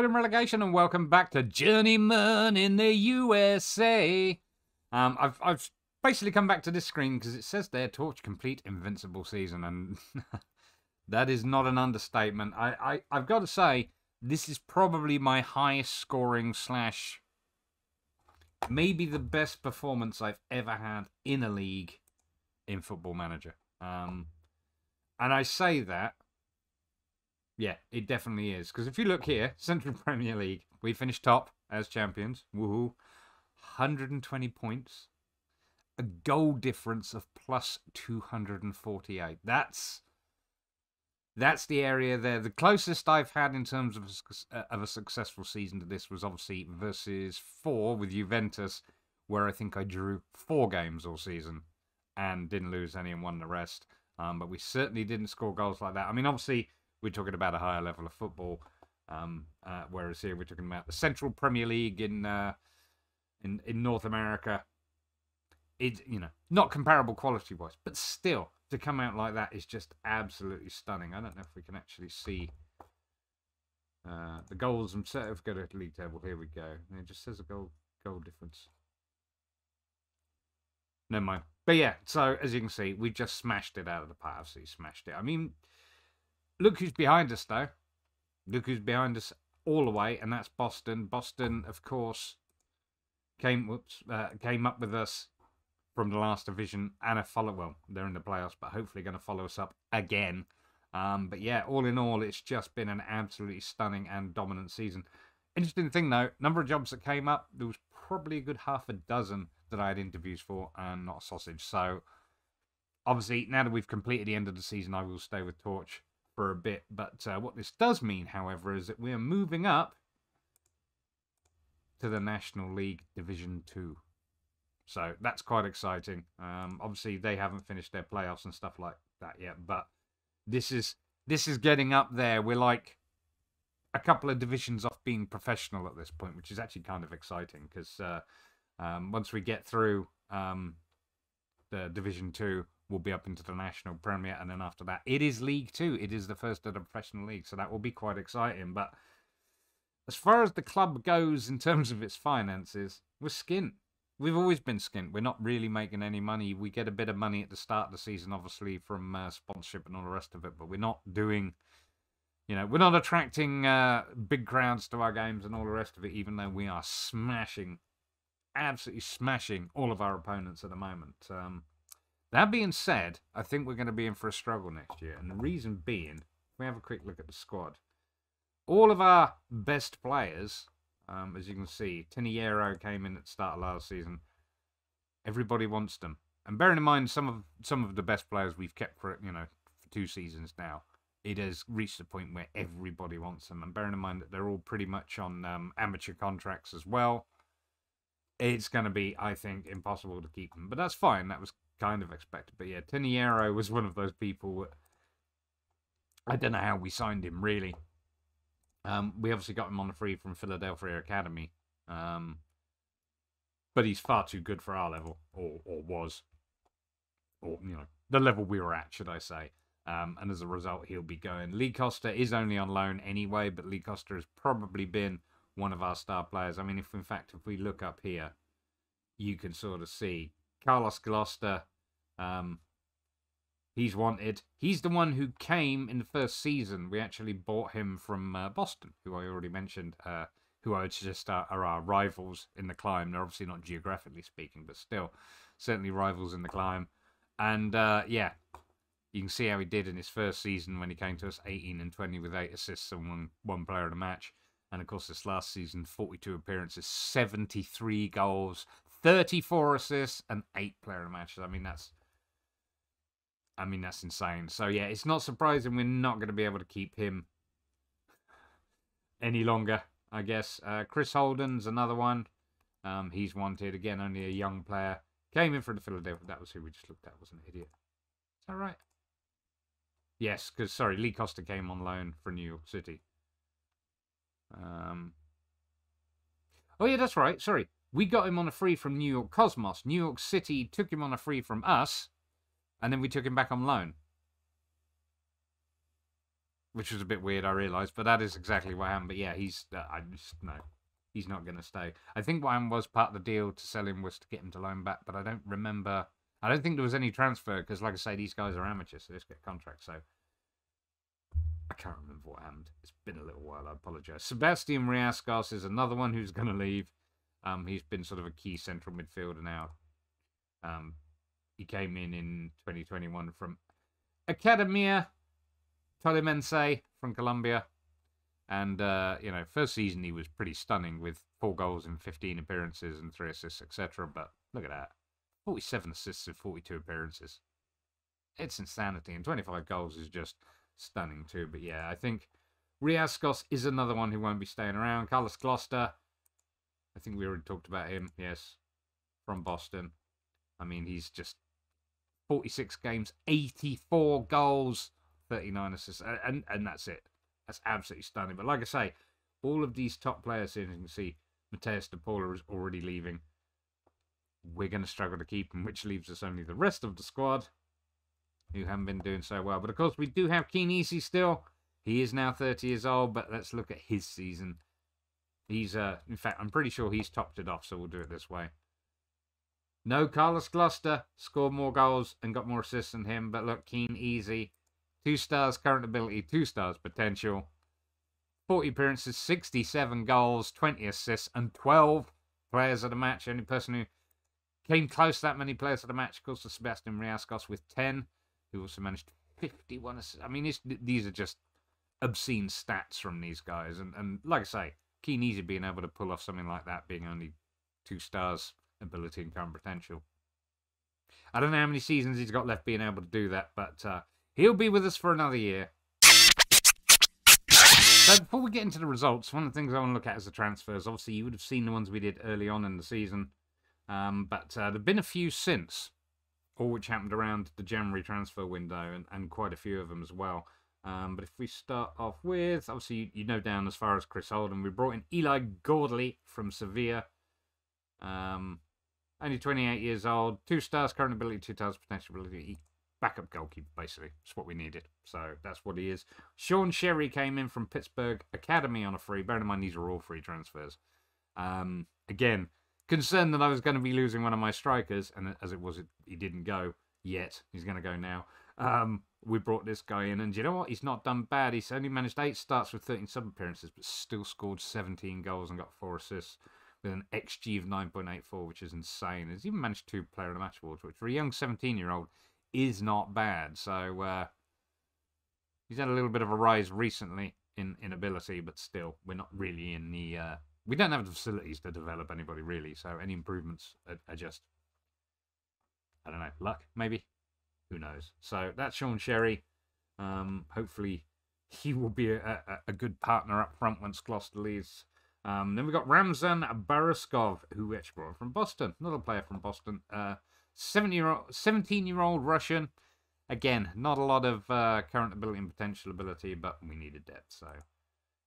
avoiding relegation, and welcome back to Journeyman in the USA. I've basically come back to this screen because it says there, Torch complete invincible season, and that is not an understatement. I've got to say, this is probably my highest scoring / maybe the best performance I've ever had in a league in Football Manager. And I say that, yeah, it definitely is. Because if you look here, Central Premier League, we finished top as champions. Woohoo. 120 points. A goal difference of plus 248. That's the area there. The closest I've had in terms of a successful season to this was obviously versus 4 with Juventus, where I think I drew 4 games all season and didn't lose any and won the rest. But we certainly didn't score goals like that. I mean, obviously, we're talking about a higher level of football, whereas here we're talking about the Central Premier League in North America. It's, you know, not comparable quality-wise, but still, to come out like that is just absolutely stunning. I don't know if we can actually see the goals themselves. If we go to the league table, here we go. It just says a goal difference. Never mind. But yeah, so as you can see, we just smashed it out of the park. Absolutely smashed it. I mean, look who's behind us, though. Look who's behind us all the way, and that's Boston. Boston, of course, came up with us from the last division and well, they're in the playoffs, but hopefully going to follow us up again. But yeah, all in all, it's just been an absolutely stunning and dominant season. Interesting thing, though, number of jobs that came up, there was probably a good half a dozen that I had interviews for and not a sausage. So, obviously, now that we've completed the end of the season, I will stay with Torch for a bit. But what this does mean, however, is that we're moving up to the National League Division 2. So that's quite exciting. Obviously, they haven't finished their playoffs and stuff like that yet, but this is getting up there. We're like a couple of divisions off being professional at this point, which is actually kind of exciting because once we get through the Division 2, we'll be up into the National Premier, and then after that, it is League 2. It is the first of the professional league, so that will be quite exciting. But as far as the club goes in terms of its finances, we're skint. We've always been skint. We're not really making any money. We get a bit of money at the start of the season, obviously, from sponsorship and all the rest of it, but we're not doing, you know, we're not attracting big crowds to our games and all the rest of it, even though we are smashing, absolutely smashing all of our opponents at the moment. That being said, I think we're going to be in for a struggle next year, and the reason being, if we have a quick look at the squad, all of our best players, as you can see, Tiniero came in at the start of last season. Everybody wants them, and bearing in mind some of the best players we've kept for 2 seasons now, it has reached a point where everybody wants them. And bearing in mind that they're all pretty much on amateur contracts as well, it's going to be, I think, impossible to keep them. But that's fine. That was kind of expected. But yeah, Tiniero was one of those people. I don't know how we signed him, really. We obviously got him on the free from Philadelphia Academy. But he's far too good for our level, or was. Or, the level we were at, should I say. And as a result, he'll be going. Lee Costa is only on loan anyway, but Lee Costa has probably been one of our star players. I mean, if we look up here, you can sort of see Carlos Gloucester. He's wanted. He's the one who came in the first season. We actually bought him from Boston, who I already mentioned, who I would suggest are our rivals in the climb. They're obviously not geographically speaking, but still, certainly rivals in the climb. And, yeah, you can see how he did in his first season when he came to us, 18 and 20 with 8 assists and one player of the match. And, of course, this last season, 42 appearances, 73 goals, 34 assists, and 8 player of the matches. I mean, that's insane. So, yeah, it's not surprising we're not going to be able to keep him any longer, I guess. Chris Holden's another one. He's wanted. Again, only a young player. Came in for the Philadelphia. That was who we just looked at, wasn't it, idiot? Is that right? Yes, because, sorry, Lee Costa came on loan for New York City. Oh, yeah, that's right. Sorry. We got him on a free from New York Cosmos. New York City took him on a free from us. And then we took him back on loan. which was a bit weird, I realised. But that is exactly what happened. But yeah, no, he's not going to stay. I think what happened was part of the deal to sell him was to get him to loan back, but I don't remember. I don't think there was any transfer because, like I say, these guys are amateurs, so they just get contracts. So I can't remember what happened. It's been a little while. I apologise. Sebastian Riascos is another one who's going to leave. He's been sort of a key central midfielder now. He came in 2021 from Academia Tolimense from Colombia. And, first season he was pretty stunning with 4 goals in 15 appearances and 3 assists, etc. But look at that. 47 assists in 42 appearances. It's insanity. And 25 goals is just stunning too. But yeah, I think Riascos is another one who won't be staying around. Carlos Gloucester. I think we already talked about him. Yes. From Boston. I mean, he's just 46 games, 84 goals, 39 assists. And that's it. That's absolutely stunning. But like I say, all of these top players here, as you can see, Mateus de Paula is already leaving. We're going to struggle to keep him, which leaves us only the rest of the squad, who haven't been doing so well. But of course, we do have Keen Easy still. He is now 30 years old, but let's look at his season. He's, in fact, I'm pretty sure he's topped it off, so we'll do it this way. No, Carlos Gloucester scored more goals and got more assists than him, but look, Keen Easy. 2 stars current ability, 2 stars potential. 40 appearances, 67 goals, 20 assists, and 12 players of the match. Only person who came close to that many players of the match, of course, was Sebastian Riascos with 10, who also managed 51 assists. I mean, these are just obscene stats from these guys. And like I say, Keen Easy being able to pull off something like that, being only 2 stars ability and current potential. I don't know how many seasons he's got left being able to do that, but he'll be with us for another year. So before we get into the results, one of the things I want to look at is the transfers. Obviously, you would have seen the ones we did early on in the season. But there have been a few since, all which happened around the January transfer window, and quite a few of them as well. But if we start off with, obviously, you know down as far as Chris Holden, we brought in Eli Gordley from Sevilla. Only 28 years old, 2 stars current ability, 2 stars potential ability. Backup goalkeeper, basically. That's what we needed. So that's what he is. Sean Sherry came in from Pittsburgh Academy on a free. Bear in mind, these are all free transfers. Again, concerned that I was going to be losing one of my strikers, and as it was, he didn't go yet. He's going to go now. We brought this guy in, and you know what? He's not done bad. He's only managed 8 starts with 13 sub appearances, but still scored 17 goals and got 4 assists with an XG of 9.84, which is insane. He's even managed 2 Player of the Match awards, which for a young 17-year-old is not bad. So he's had a little bit of a rise recently in ability, but still, we're not really in the... we don't have the facilities to develop anybody, really, so any improvements are just, I don't know, luck, maybe? Who knows? So that's Sean Sherry. Hopefully he will be a good partner up front once Gloucester leaves. Then we've got Ramzan Baraskov, who we actually brought from Boston. Another player from Boston. 17-year-old Russian. Again, not a lot of current ability and potential ability, but we needed depth, so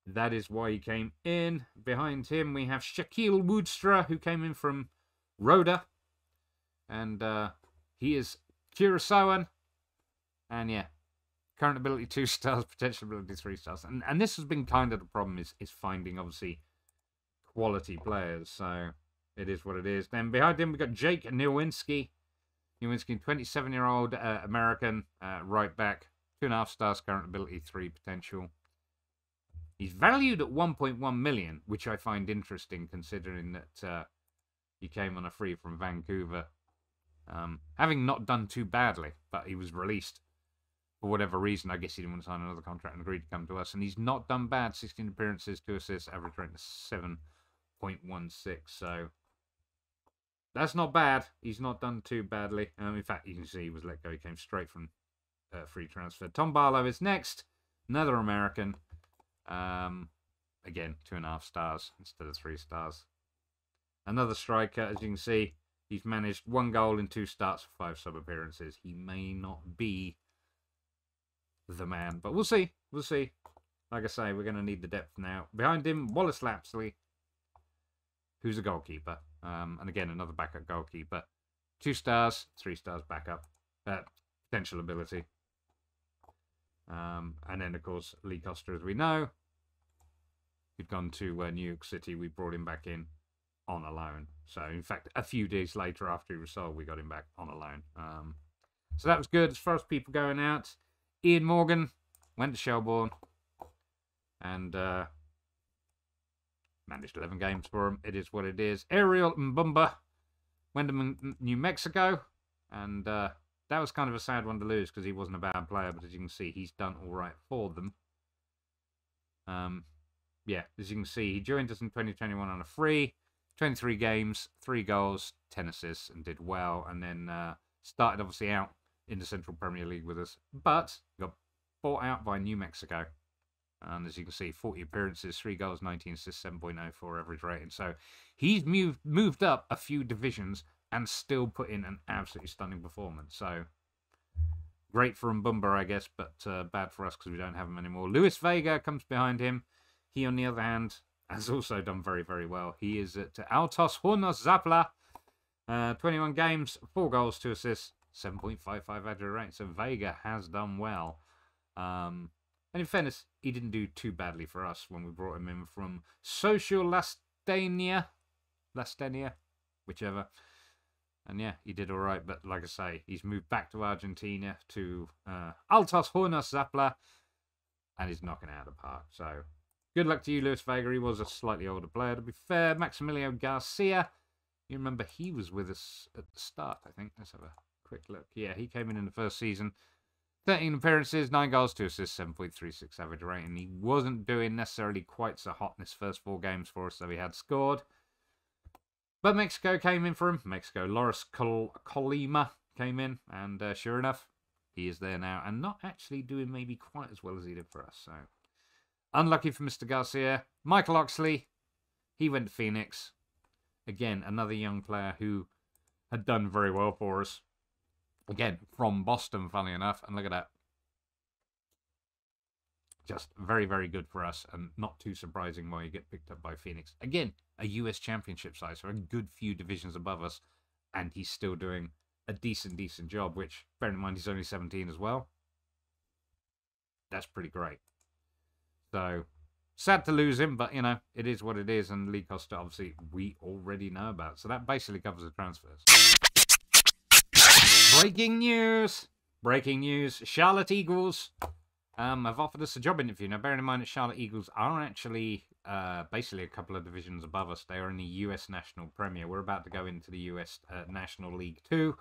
that is why he came in. Behind him, we have Shaquille Woodstra, who came in from Rhoda. And he is Curaçaoan. And yeah, current ability 2 stars, potential ability 3 stars. And this has been kind of the problem, is finding, obviously, quality players. So it is what it is. Then behind him, we've got Jake Nowinski. Nowinski, 27-year-old American right back. 2.5 stars, current ability 3 potential. He's valued at 1.1 million, which I find interesting considering that he came on a free from Vancouver. Having not done too badly, but he was released for whatever reason. I guess he didn't want to sign another contract and agreed to come to us. And he's not done bad. 16 appearances, 2 assists, average rating 7.16. So that's not bad. He's not done too badly. In fact, you can see he was let go. He came straight from free transfer. Tom Barlow is next. Another American. Again, 2.5 stars instead of 3 stars. Another striker, as you can see, he's managed 1 goal in 2 starts for 5 sub appearances. He may not be the man, but we'll see. We'll see. Like I say, we're going to need the depth now. Behind him, Wallace Lapsley, who's a goalkeeper. And again, another backup goalkeeper. 2 stars, 3 stars backup. Potential ability. And then, of course, Lee Costa, as we know, he'd gone to New York City. We brought him back in on a loan. So, in fact, a few days later after he was sold, we got him back on a loan. So that was good. As far as people going out, Ian Morgan went to Shelbourne and managed 11 games for him. It is what it is. Ariel Mbumba went to New Mexico, and that was kind of a sad one to lose because he wasn't a bad player, but as you can see, he's done all right for them. Yeah, as you can see, he joined us in 2021 on a free, 23 games, 3 goals, 10 assists, and did well, and then started obviously out in the Central Premier League with us, but got bought out by New Mexico. And as you can see, 40 appearances, 3 goals, 19 assists, 7.04 average rating. So he's moved up a few divisions and still put in an absolutely stunning performance. So great for Mbumba, I guess, but bad for us because we don't have him anymore. Luis Vega comes behind him. He, on the other hand, has also done very, very well. He is at Altos Hornos Zapla. 21 games, 4 goals, 2 assists, 7.55 average rating. So Vega has done well. And in fairness, he didn't do too badly for us when we brought him in from Social Lastenia, whichever. And yeah, he did all right. But like I say, he's moved back to Argentina, to Altos Hornos Zapla, and he's knocking it out of the park. So good luck to you, Luis Vega. He was a slightly older player, to be fair. Maximiliano Garcia, you remember he was with us at the start, I think. Let's have a quick look. Yeah, he came in the first season. 13 appearances, 9 goals, 2 assists, 7.36 average rating. He wasn't doing necessarily quite so hot in his first 4 games for us, so he had scored. But Mexico came in for him. Loris Colima came in, and sure enough, he is there now, and not actually doing maybe quite as well as he did for us. So unlucky for Mr. Garcia. Michael Oxley, he went to Phoenix. Again, another young player who had done very well for us. Again, from Boston, funny enough. And look at that. Just very, very good for us. And not too surprising why you get picked up by Phoenix. Again, a US championship side. So a good few divisions above us. And he's still doing a decent job. Which, bear in mind, he's only 17 as well. That's pretty great. So, sad to lose him. But, you know, it is what it is. And Lee Costa, obviously, we already know about. So that basically covers the transfers. Breaking news! Charlotte Eagles have offered us a job interview. Now, bearing in mind that Charlotte Eagles are actually basically a couple of divisions above us. They are in the US National Premier. We're about to go into the US National League 2.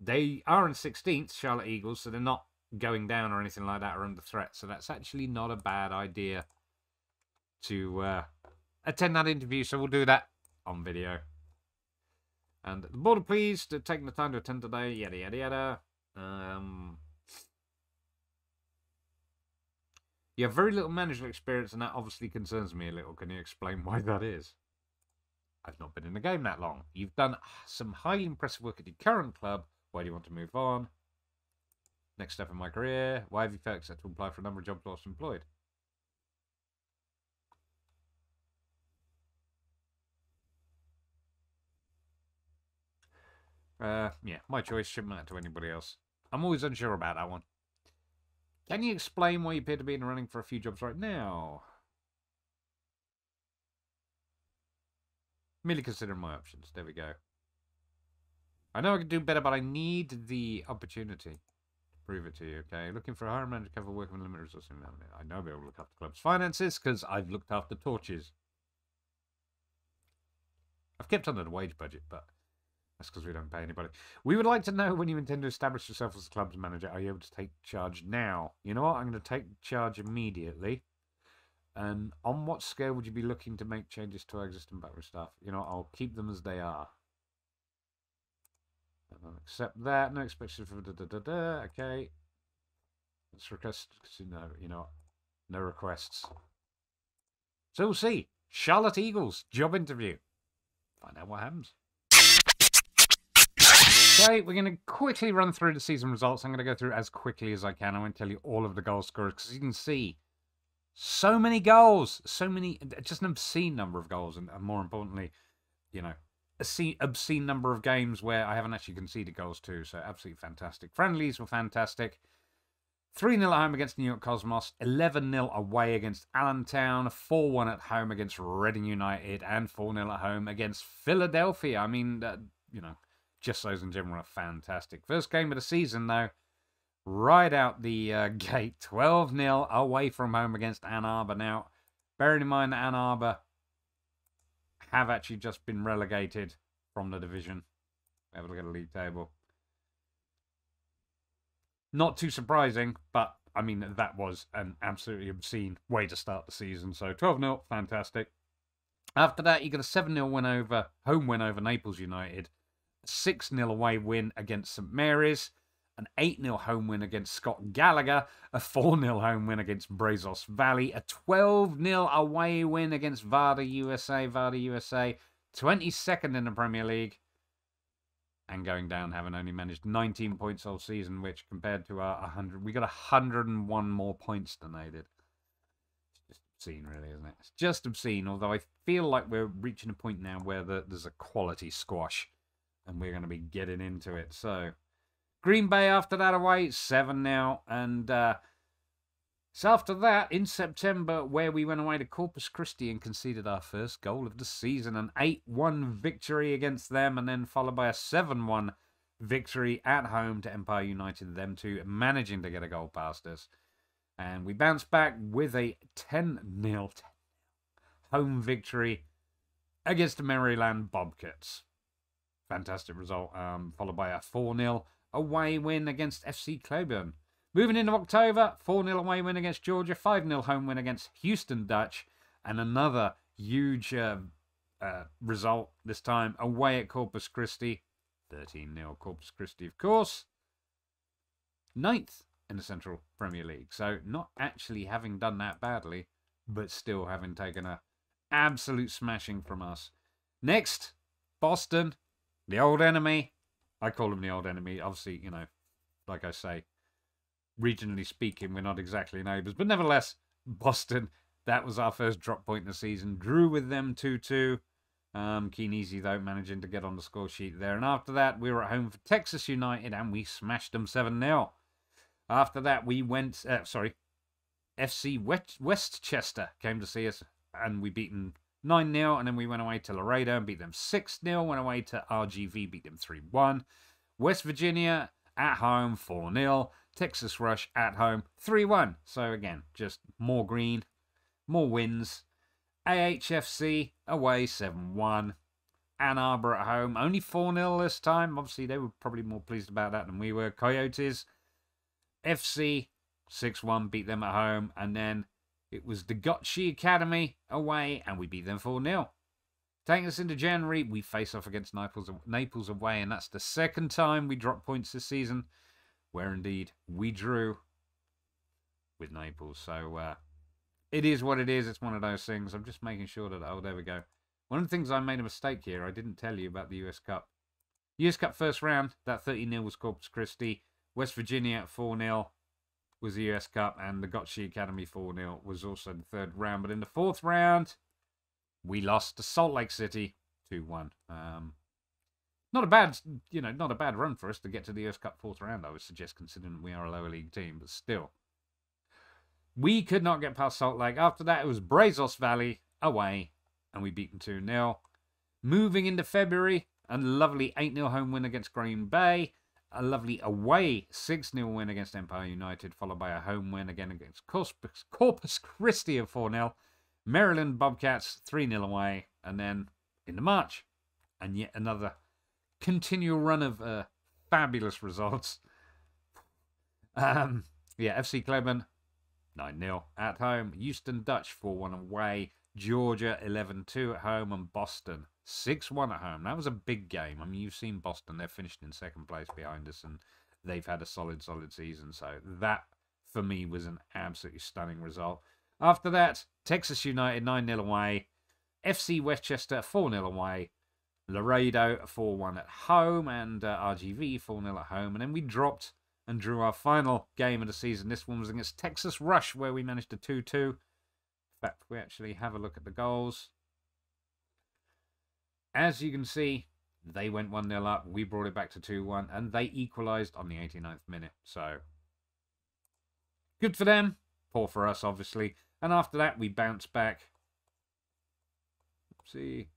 They are in 16th, Charlotte Eagles, so they're not going down or anything like that or under threat. So that's actually not a bad idea to attend that interview. So we'll do that on video. And the board are pleased to take the time to attend today, yada, yada, yada. You have very little management experience, and that obviously concerns me a little. Can you explain why that is? I've not been in the game that long. You've done some highly impressive work at your current club. Why do you want to move on? Next step in my career. Why have you felt set to apply for a number of jobs whilst employed? Yeah, my choice. Shouldn't matter to anybody else. I'm always unsure about that one. Can you explain why you appear to be in the running for a few jobs right now? Merely considering my options. There we go. I know I can do better, but I need the opportunity to prove it to you, okay? Looking for a hiring manager to cover work with limited resources. I know I'll be able to look after the club's finances because I've looked after Torches. I've kept under the wage budget, but that's because we don't pay anybody. We would like to know when you intend to establish yourself as the club's manager. Are you able to take charge now? You know what? I'm going to take charge immediately. And on what scale would you be looking to make changes to our existing backroom staff? You know, I'll keep them as they are. I'll accept that. No expectations for Okay. Let's request. No, you know, no requests. So we'll see. Charlotte Eagles job interview. Find out what happens. Okay, we're going to quickly run through the season results. I'm going to go through as quickly as I can. I won't tell you all of the goal scorers because you can see so many goals, so many, just an obscene number of goals, and more importantly, you know, obscene number of games where I haven't actually conceded goals to. So absolutely fantastic. Friendlies were fantastic. 3-0 at home against New York Cosmos, 11-0 away against Allentown, 4-1 at home against Reading United, and 4-0 at home against Philadelphia. I mean, just those in general are fantastic. First game of the season, though, right out the gate, 12-0 away from home against Ann Arbor. Now, bearing in mind that Ann Arbor have actually just been relegated from the division. Have a look at the league table. Not too surprising, but I mean, that was an absolutely obscene way to start the season. So 12-0, fantastic. After that, you got a 7-0 home win over Naples United, a 6-0 away win against St. Mary's, an 8-0 home win against Scott Gallagher, a 4-0 home win against Brazos Valley, a 12-0 away win against Varda USA, 22nd in the Premier League, and going down, having only managed 19 points all season, which compared to our 100, we got 101 more points than they did. It's just obscene, really, isn't it? It's just obscene, although I feel like we're reaching a point now where there's a quality squash, and we're going to be getting into it. So, Green Bay after that away, 7-0, and so after that, in September, where we went away to Corpus Christi and conceded our first goal of the season, an 8-1 victory against them, and then followed by a 7-1 victory at home to Empire United, them two managing to get a goal past us. And we bounced back with a 10-0 home victory against the Maryland Bobcats. Fantastic result, followed by a 4-0 away win against FC Coburn. Moving into October, 4-0 away win against Georgia, 5-0 home win against Houston Dutch, and another huge result, this time away at Corpus Christi. 13-0 Corpus Christi, of course. 9th in the Central Premier League. So not actually having done that badly, but still having taken an absolute smashing from us. Next, Boston, the old enemy. I call them the old enemy. Obviously, you know, like I say, regionally speaking, we're not exactly neighbours. But nevertheless, Boston, that was our first drop point in the season. Drew with them 2-2. Keen Easy, though, managing to get on the score sheet there. And after that, we were at home for Texas United, and we smashed them 7-0. After that, we went... FC Westchester came to see us, and we beat them 9-0. And then we went away to Laredo and beat them 6-0. Went away to RGV, beat them 3-1. West Virginia at home, 4-0. Texas Rush at home, 3-1. So again, just more green, more wins. AHFC away, 7-1. Ann Arbor at home, only 4-0 this time. Obviously, they were probably more pleased about that than we were. Coyotes FC, 6-1, beat them at home. And then it was the Gotchi Academy away, and we beat them 4-0. Taking us into January, we face off against Naples away, and that's the second time we dropped points this season, where indeed we drew with Naples. So it is what it is. It's one of those things. I'm just making sure that, oh, there we go. One of the things I made a mistake here, I didn't tell you about the US Cup. US Cup first round, that 30-0 was Corpus Christi. West Virginia at 4-0 was the US Cup, and the Gotchi Academy 4-0 was also the third round. But in the fourth round, we lost to Salt Lake City 2-1. Not a bad run for us to get to the US Cup fourth round, I would suggest, considering we are a lower league team, but still. We could not get past Salt Lake. After that, it was Brazos Valley away, and we beat them 2-0. Moving into February, a lovely 8-0 home win against Green Bay, a lovely away 6-0 win against Empire United, followed by a home win again against Corpus Christi of 4-0. Maryland Bobcats 3-0 away, and then into March, and yet another continual run of fabulous results. FC Cleveland 9-0 at home, Houston Dutch 4-1 away, Georgia 11-2 at home, and Boston 6-1 at home. That was a big game. I mean, you've seen Boston; they're finished in second place behind us, and they've had a solid season. So that, for me, was an absolutely stunning result. After that, Texas United 9-0 away, FC Westchester 4-0 away, Laredo 4-1 at home, and RGV 4-0 at home. And then we dropped and drew our final game of the season. This one was against Texas Rush, where we managed a 2-2. In fact, we actually have a look at the goals. As you can see, they went 1-0 up. We brought it back to 2-1, and they equalised on the 89th minute. So Good for them. Poor for us, obviously. And after that, we bounce back. See,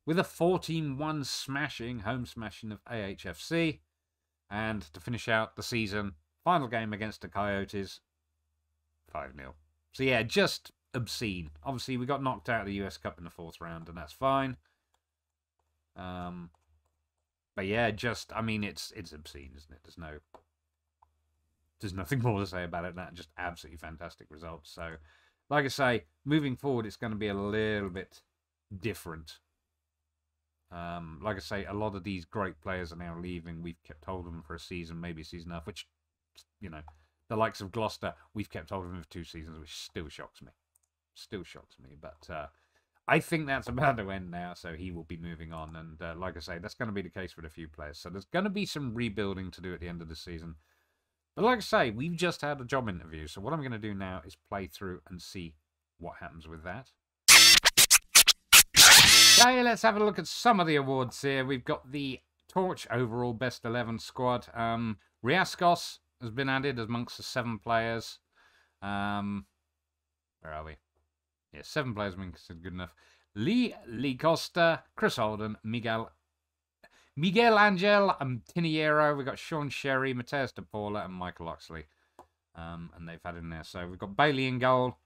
with a 14-1 smashing, home smashing of AHFC. And to finish out the season, final game against the Coyotes, 5-0. So yeah, just obscene. Obviously, we got knocked out of the US Cup in the 4th round, and that's fine. But yeah, just, I mean, it's obscene, isn't it? There's nothing more to say about it than that. Just absolutely fantastic results. So, like I say, moving forward, it's going to be a little bit different. Like I say, a lot of these great players are now leaving. We've kept hold of them for a season, maybe a season and a half, which, you know, the likes of Gloucester, we've kept hold of them for 2 seasons, which still shocks me. Still shocks me. But I think that's about to end now, so he will be moving on. And like I say, that's going to be the case with a few players. So there's going to be some rebuilding to do at the end of the season. But like I say, we've just had a job interview. So what I'm going to do now is play through and see what happens with that. Okay, let's have a look at some of the awards here. We've got the Torch overall best 11 squad. Riascos has been added amongst the 7 players. Where are we? Yeah, 7 players have been considered good enough. Lee Costa, Chris Holden, Miguel Angel, Tiniero. We've got Sean Sherry, Mateus De Paula, and Michael Oxley. And they've had in there. So we've got Bailey in goal,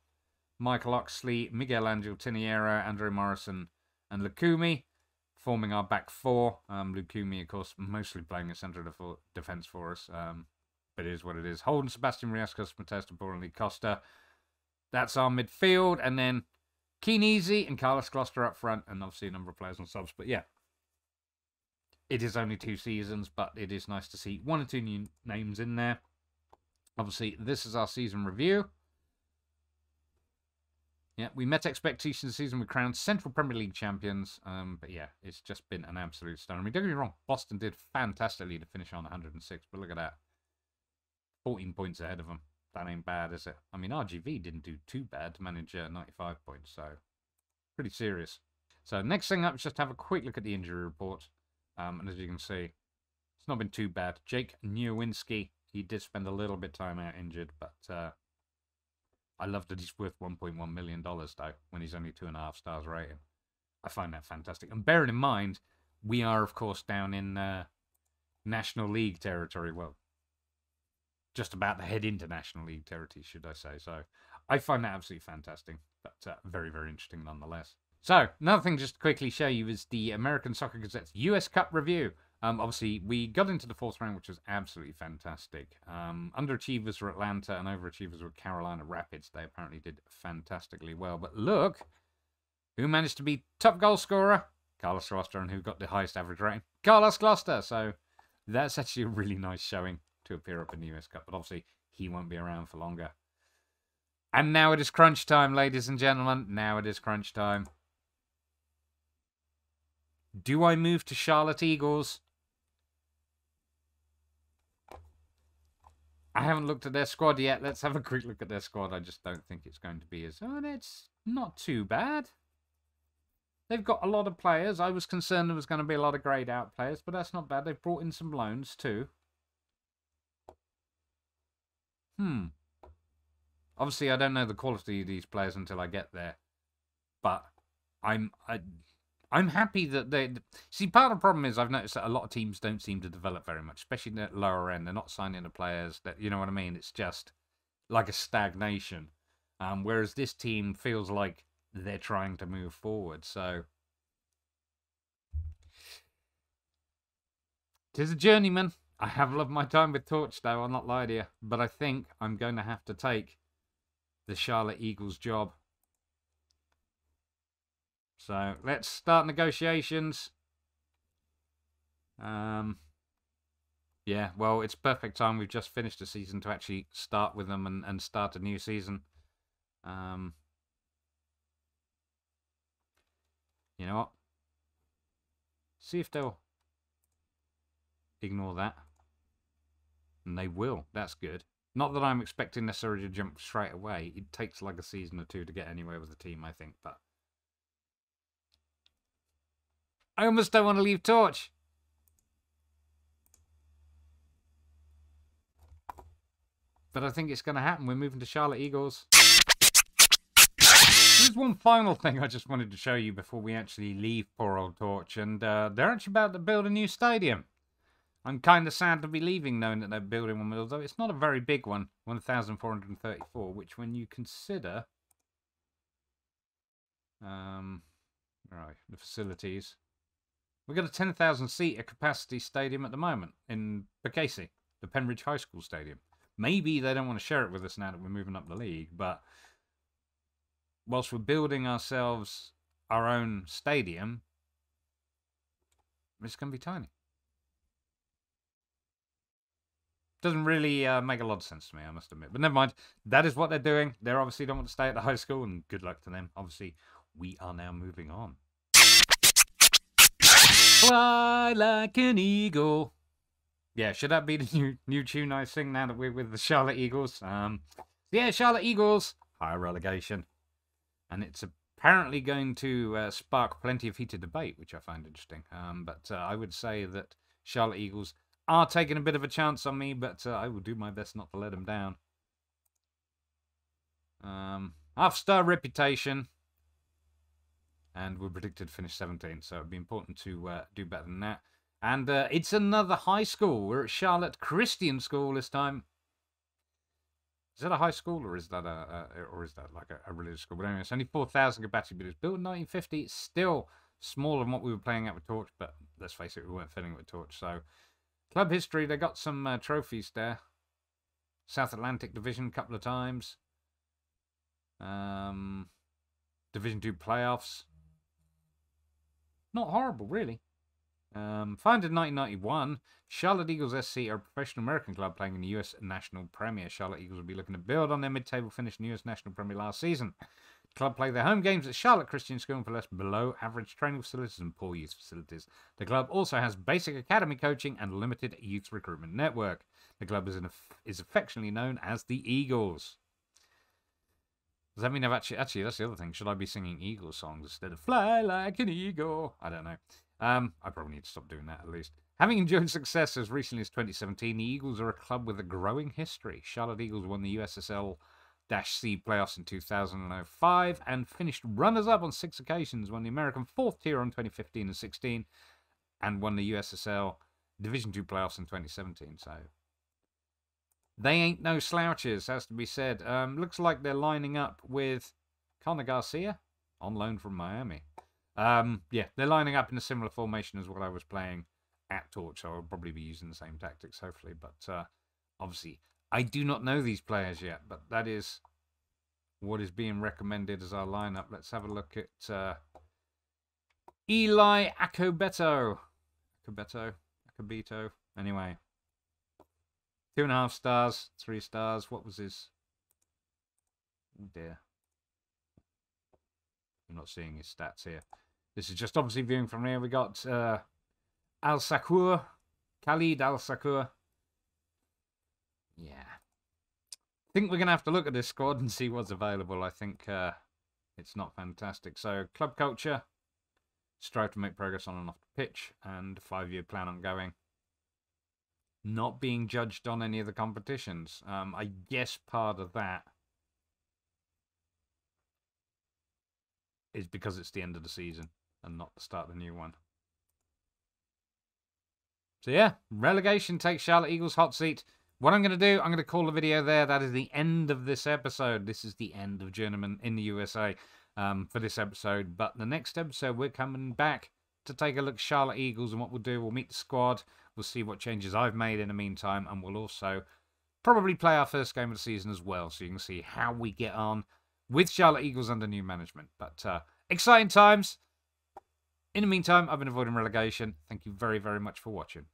Michael Oxley, Miguel Angel, Tiniero, Andrew Morrison, and Lukumi, forming our back 4. Lukumi, of course, mostly playing a centre of defence for us. But it is what it is. Holden, Sebastian Riascos, Mateus De Paula, and Lee Costa. That's our midfield. And then Keen Easy and Carlos Gloucester up front. And obviously a number of players on subs. But yeah, it is only 2 seasons. But it is nice to see 1 or 2 new names in there. Obviously, this is our season review. Yeah, we met expectations this season. We crowned Central Premier League champions. But yeah, it's just been an absolute stunner. I mean, don't get me wrong. Boston did fantastically to finish on 106. But look at that. 14 points ahead of them. That ain't bad, is it? I mean, RGV didn't do too bad to manage 95 points. So, pretty serious. So, next thing up is just have a quick look at the injury report. And as you can see, it's not been too bad. Jake Nowinski, he did spend a little bit of time out injured. But I love that he's worth $1.1 million, though, when he's only 2.5 stars rating. I find that fantastic. And bearing in mind, we are, of course, down in National League territory. Well, just about to head into National League territory, should I say. So I find that absolutely fantastic, but very, very interesting nonetheless. So another thing just to quickly show you is the American Soccer Gazette's US Cup review. Obviously, we got into the 4th round, which was absolutely fantastic. Underachievers were Atlanta and overachievers were Carolina Rapids. They apparently did fantastically well. But look, who managed to be top goal scorer? Carlos Gloucester. And who got the highest average rating? Carlos Gloucester. So that's actually a really nice showing to appear up in the US Cup. But obviously, he won't be around for longer. And now it is crunch time, ladies and gentlemen. Now it is crunch time. Do I move to Charlotte Eagles? I haven't looked at their squad yet. Let's have a quick look at their squad. I just don't think it's going to be as... Oh, it's not too bad. They've got a lot of players. I was concerned there was going to be a lot of greyed out players, but that's not bad. They've brought in some loans too. Obviously, I don't know the quality of these players until I get there. But I'm happy that they... See, part of the problem is I've noticed that a lot of teams don't seem to develop very much, especially in the lower end. They're not signing the players that, you know what I mean? It's just like a stagnation. Whereas this team feels like they're trying to move forward. So, tis a journeyman. I have loved my time with Torch, though. I'll not lie to you. But I think I'm going to have to take the Charlotte Eagles job. So, let's start negotiations. Yeah, well, it's perfect time. We've just finished the season to actually start with them and start a new season. You know what? See if they'll ignore that. And they will. That's good. Not that I'm expecting necessarily to jump straight away. It takes like a season or 2 to get anywhere with the team, I think. But I almost don't want to leave Torch. but I think it's going to happen. We're moving to Charlotte Eagles. There's one final thing I just wanted to show you before we actually leave poor old Torch, and they're actually about to build a new stadium. I'm kind of sad to be leaving knowing that they're building one, although it's not a very big one, 1,434, which when you consider right, the facilities, we've got a 10,000 seat capacity stadium at the moment in Poughkeepsie, the Penridge High School Stadium. Maybe they don't want to share it with us now that we're moving up the league, but whilst we're building ourselves our own stadium, it's going to be tiny. Doesn't really make a lot of sense to me, I must admit. But never mind. That is what they're doing. They obviously don't want to stay at the high school, and good luck to them. Obviously, we are now moving on. Fly like an eagle. Yeah, should that be the new tune I sing now that we're with the Charlotte Eagles? Yeah, Charlotte Eagles, higher relegation. And it's apparently going to spark plenty of heated debate, which I find interesting. But I would say that Charlotte Eagles are taking a bit of a chance on me, but I will do my best not to let them down. Half-star reputation. And we're predicted to finish 17th, so it'd be important to do better than that. And it's another high school. We're at Charlotte Christian School this time. Is that a high school, or is that like a religious school? But anyway, it's only 4,000 capacity, but it's built in 1950. It's still smaller than what we were playing at with Torch, but let's face it, we weren't filling it with Torch. So, club history, they got some trophies there. South Atlantic Division a couple of times. Division 2 playoffs. Not horrible, really. Founded in 1991, Charlotte Eagles SC are a professional American club playing in the US National Premier. Charlotte Eagles will be looking to build on their mid-table finish in the US National Premier last season. The club play their home games at Charlotte Christian School for less below-average training facilities and poor youth facilities. The club also has basic academy coaching and limited youth recruitment network. The club is affectionately known as the Eagles. Does that mean I've actually, that's the other thing. Should I be singing Eagles songs instead of Fly Like an Eagle? I don't know. I probably need to stop doing that at least. Having enjoyed success as recently as 2017, the Eagles are a club with a growing history. Charlotte Eagles won the USSL-C playoffs in 2005 and finished runners-up on 6 occasions, won the American 4th tier on 2015 and 16, and won the USSL Division 2 playoffs in 2017. So they ain't no slouches, has to be said. Looks like they're lining up with Connor Garcia on loan from Miami. Yeah, they're lining up in a similar formation as what I was playing at Torch, so I'll probably be using the same tactics, hopefully. But obviously, I do not know these players yet, but that is what is being recommended as our lineup. Let's have a look at Eli Acobeto. Acobito. Anyway. 2.5 stars, 3 stars. What was his? Oh dear. I'm not seeing his stats here. This is just obviously viewing from here. We got Al-Sakur, Khalid Al-Sakur. Yeah. I think we're going to have to look at this squad and see what's available. I think it's not fantastic. So, club culture. Strive to make progress on and off the pitch. And 5-year plan ongoing. Not being judged on any of the competitions. I guess part of that is because it's the end of the season and not the start of the new one. So yeah, relegation takes Charlotte Eagles hot seat. What I'm going to do, I'm going to call the video there. That is the end of this episode. This is the end of Journeyman in the USA for this episode. But the next episode, we're coming back to take a look at Charlotte Eagles, and what we'll do, we'll meet the squad. We'll see what changes I've made in the meantime, and we'll also probably play our first game of the season as well, so you can see how we get on with Charlotte Eagles under new management. But exciting times. In the meantime, I've been avoiding relegation. Thank you very, very much for watching.